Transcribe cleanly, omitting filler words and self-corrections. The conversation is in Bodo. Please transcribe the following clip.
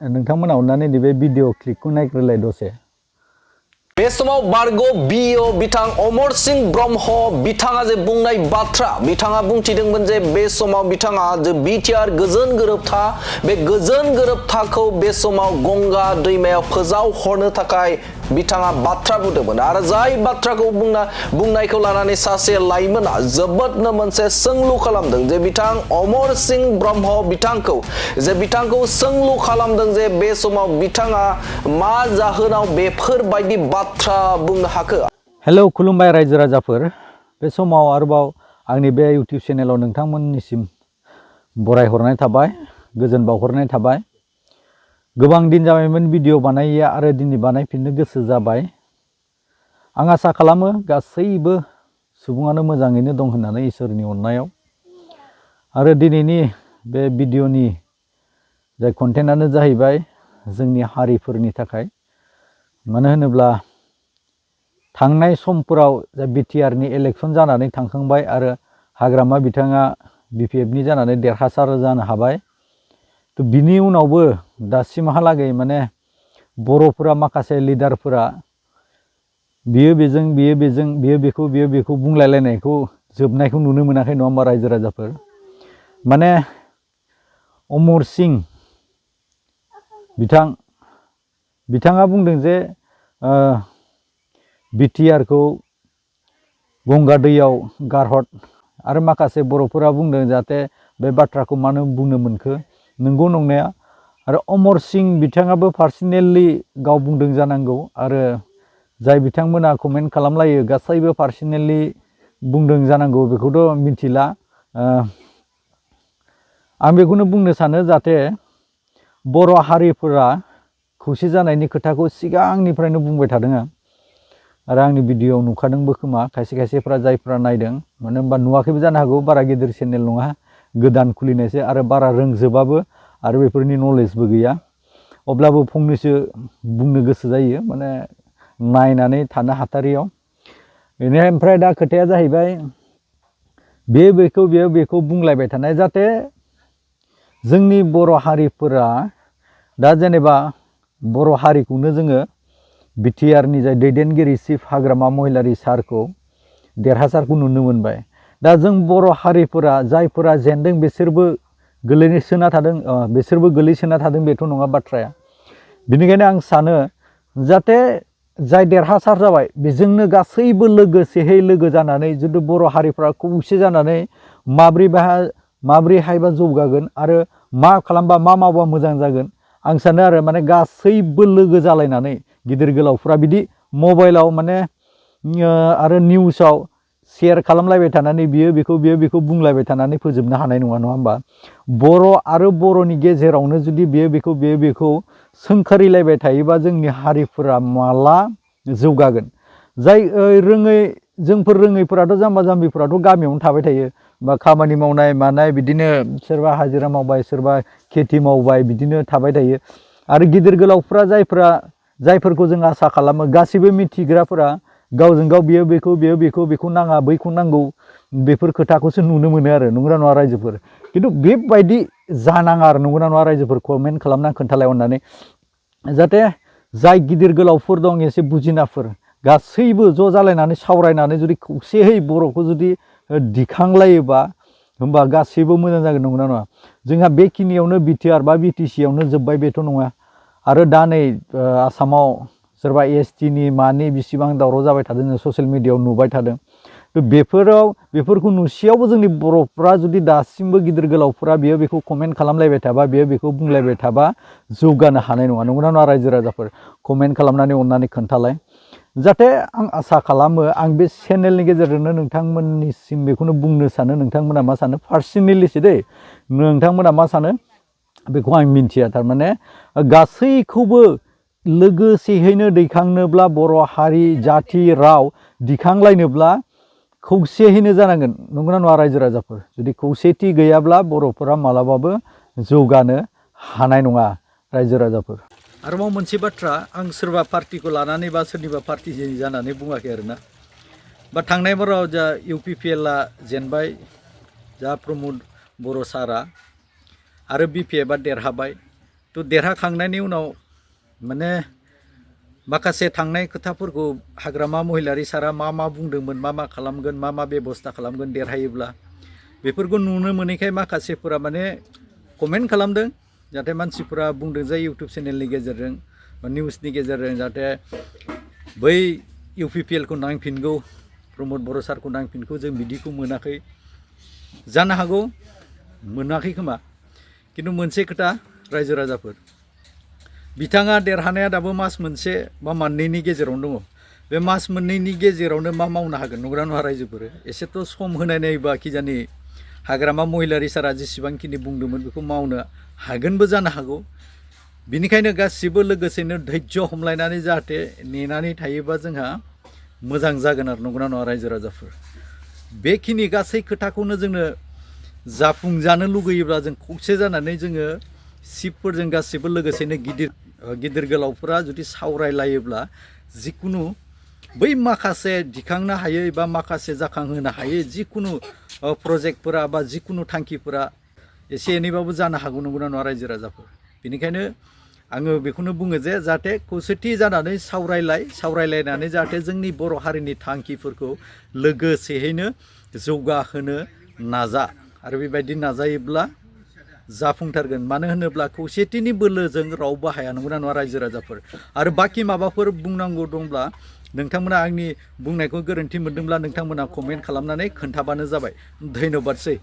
नोंथांमोना अननानै नैबे भिडिअ क्लिपखौ नायग्रोलाय दसे। बे समाव बारग' बिअ बिथां अमर सिंह ब्रह्म बिथाङा जे बुंनाय बाथ्रा बिथाङा बुंथिदोंमोन जे बे समाव बिथाङा जे बिटिआर गोजोन गोरोबथा बे गोजोन गोरोबथाखौ बे समाव गंगा दैमायाव फोजाव हरनो थाखाय बिथाङा बाथ्रा बुंदोंमोन आरो जाय बाथ्राखौ बुंनायखौ लानानै सासे लाइमोना जोबोदनो मोनसे सोंलु खालामदों जे बिथां अमर सिंह ब्रह्म बिथांखौ सोंलु खालामदों जे बे समाव बिथाङा मा जाहोनाव बेफोरबायदि बाथ्रा बुंनो हाखो। हेलौ खुलुमबाय रायजो राजाफोर, बे समाव आरोबाव आंनि बे इउटिउब चेनेलाव नोंथांमोननिसिम बरायहरनाय थाबाय, गोजोन बावहरनाय थाबाय। गोबां दिन जाबायमोन भिडिअ बानायैया आरो दिनै बानायफिननो गोसो जाबाय। आं आसा खालामो गासैबो सुबुङानो मोजाङैनो दं होननानै इसोरनि अननायाव। आरो दिनैनि बे भिडिअनि जाय कन्टेन्टआनो जाहैबाय जोंनि हारिफोरनि थाखाय। मानो होनोब्ला थांनाय समफोराव जा बिटिआरनि इलेक्सन जानानै थांखांबाय आरो हाग्रामा बिथाङा बिपिएफनि जानानै देरहासार जानो हाबाय। तो बिनि उनावबो दासिमहालागै माने बर'फोरा माखासे लिडारफोरा बियो बेखौ बुंलायलायनायखौ जोबनायखौ नुनो मोनाखै नङा होमबा रायजो राजाफोर। माने अमर सिंह बिथाङा बुंदों जे बिटिआरखौ गंगा दैयाव गारहर आरो माखासे बर'फोरा बुंदों जाहाथे बे बाथ्राखौ मानो बुंनो मोनखो। नंगौ नंनाया, आरो अमर सिंह बिथाङाबो पार्सनेलि गाव बुंदों जानांगौ आरो जाय बिथांमोना कमेन्ट खालामलायो गासैबो पार्सनेलि बुंदों जानांगौ, बेखौथ' मिथिला। आं बेखौनो बुंनो सानो जाहाथे बर' हारिफोरा खौसे जानायनि खोथाखौ सिगांनिफ्रायनो बुंबाय थादों आं आरो आंनि भिडिअआव नुखादोंबो खोमा खायसेफ्रा जायफ्रा नायदों। मानो होनबा नुवाखैबो जानो हागौ, बारा गिदिर चेनेल नङा, गोदान खुलिनायसो आरो बारा रोंजोबाबो आरो बेफोरनि नलेजबो गैया। अब्लाबो फंनैसो बुंनो गोसो जायो, माने नायनानै थानो हाथारियाव। बेनिफ्राय दा खोथाया जाहैबाय बेखौ बुंलायबाय थानाय जाहाथे जोंनि बर' हारिफोरा दा जेनेबा बर' हारिखौनो जोङो बिटिआरनि जाय दैदेनगिरि चिफ हाग्रामा महिलारि सारखौ देरहासारखौ नुनो मोनबाय। दा जों बर' हारिफोरा जायफोरा जेनदों बिसोरबो गोलैसोना थादों बेथ' नङा बाथ्राया। बेनिखायनो आं सानो जाहाथे जाय देरहासार जाबाय बेजोंनो गासैबो लोगोसेहै लोगो जानानै जुदि बर' हारिफ्रा खौसे जानानै माब्रैहायबा जौगागोन आरो मा खालामबा मा मावबा मोजां जागोन। आं सानो आरो माने गासैबो लोगो जालायनानै गिदिर गोलावफ्रा बिदि मबाइलाव माने आरो निउसाव शेयार खालामलायबाय थानानै बियो बेखौ बुंलायबाय थानानै फोजोबनो हानाय नङा होमबा। बर' आरो बर'नि गेजेरावनो जुदि बेखौ सोंखारिलायबाय थायोबा जोंनि हारिफोरा माला जौगागोन। जाय जोंफोर रोङैफोराथ' जाम्बा जाम्बिफोराथ' गामियावनो थाबाय थायो बा खामानि मावनाय मानाय बिदिनो सोरबा हाजिरा मावबाय सोरबा खेथि मावबाय बिदिनो थाबाय थायो। आरो गिदिर गोलावफ्रा जायफोरखौ जों आसा खालामो गासैबो मिथिग्राफोरा गावजों गाव बियो बेखौ नाङा बैखौ नांगौ बेफोर खोथाखौसो नुनो मोनो आरो। नंगौना नङा रायजोफोर? खिन्थु बेबायदि जानाङा आरो। नंगौना नङा रायजोफोर? कमेन्ट खालामना खोन्थालाय अननानै। जाहाथे जाय गिदिर गोलावफोर दं एसे बुजिनाफोर गासैबो ज' जालायनानै सावरायनानै जुदि खौसेयै बर'खौ जुदि दिखांलायोबा होमबा गासैबो मोजां जागोन। नंगौना नङा? जोंहा बेखिनियावनो बिटिआर बा बिटिसियावनो जोब्बाय बेथ' नङा। आरो दा नै आसामाव सोरबा एसटिनि मानि बिसिबां दावराव जाबाय थादों जों ससियेल मिडियायाव नुबाय थादों। बेफोरखौ नुसेयावबो जोंनि बर'फ्रा जुदि दासिमबो गिदिर गोलावफ्रा बेखौ कमेन्ट खालामलायबाय थाबा बेखौ बुंलायबाय थाबा जौगानो हानाय नङा। नंगौना नङा रायजो राजाफोर? कमेन्ट खालामनानै अननानै खोन्थालाय। जाहाथे आं आसा खालामो आं बे चेनेलनि गेजेरजोंनो नोंथांमोननिसिम बेखौनो बुंनो सानो। नोंथांमोना मा सानो पार्सनेलिसो दै, नोंथांमोना मा सानो बेखौ आं मिन्थिया। थारमाने गासैखौबो लोगोसेयैनो दैखांनोब्ला बर' हारि जाथि राव दिखांलायनोब्ला खौसेयैनो जानांगोन। नंगौना नङा रायजो राजाफोर? जुदि खौसेथि गैयाब्ला बर'फोरा मालाबाबो जौगानो हानाय नङा रायजो राजाफोर। आरोबाव मोनसे बाथ्रा, आं सोरबा पार्टिखौ लानानै बा सोरनिबा पार्टि जानानै बुङाखै आरोना। बा थांनाय बाराव जा इउपिपिएलआ जेनबाय, जा प्रमद बर' सारा आरो बिपिएफआ देरहाबाय। थ' देरहाखांनायनि उनाव माने माखासे थांनाय खोथाफोरखौ हाग्रामा महिलारि सारा मा बुंदोंमोन, मा खालामगोन, मा बेबस्था खालामगोन देरहायोब्ला, बेफोरखौ नुनो मोनैखाय माखासेफोरा माने कमेन्ट खालामदों। जाहाथे मानसिफोरा बुंदों जे इउटुब चेनेलनि गेजेरजों बा निउसनि गेजेरजों जाहाथे बै UPPL खौ नांफिनगौ, प्रमद बर' सारखौ नांफिनगौ, जों बिदिखौ मोनाखै। जानो हागौ मोनाखै खोमा, खिन्थु मोनसे खोथा रायजो राजाफोर, बिथाङा देरहानाया दाबो मास मोनसे बा मोननैनि गेजेरावनो दङ। बे मास मोननैनि गेजेरावनो मा मावनो हागोन नंगौना नङा रायजोफोर? एसेथ' सम होनाय नायोबा खिजानि हाग्रामा महिलारि सारा जेसेबांखिनि बुंदोंमोन बेखौ मावनो हागोनबो जानो हागौ। बिनिखायनो गासिबो लोगोसेनो धैर्य हमलायनानै जाहाथे नेनानै थायोबा जोंहा मोजां जागोन आरो नंगौना नङा रायजो राजाफोर? बेखिनि गासै खोथाखौनो जोंनो जाफुंजानो लुगैयोब्ला जों खौसे जानानै जोङो सिफफोरजों गासिबो लोगोसेनो गिदिर गोलावफोरा जुदि सावरायलायोब्ला जिखुनु बै माखासे दिखांनो हायै बा माखासे जाखांहोनो हायै जिखुनु प्रजेक्टफोरा बा जिखुनु थांखिफोरा एसे एनैबाबो जानो हागौ नंगौना नङा रायजो राजाफोर? बेनिखायनो आङो बेखौनो बुङो जे जाहाथे खौसेथि जानानै सावरायलायनानै जाहाथे जोंनि बर' हारिनि थांखिफोरखौ लोगोसेयैनो जौगाहोनो नाजा। आरो बेबायदि नाजायोब्ला जाफुंथारगोन। मानो होनोब्ला खौसेथिनि बोलोजों रावबो हाया नंगौना नङा रायजो राजाफोर? आरो बाखि माबाफोर बुंनांगौ दंब्ला नोंथांमोना आंनि बुंनायखौ गोरोन्थि मोनदोंब्ला नोंथांमोना कमेन्ट खालामनानै खोन्थाबानो जाबाय। धन्यबादसै।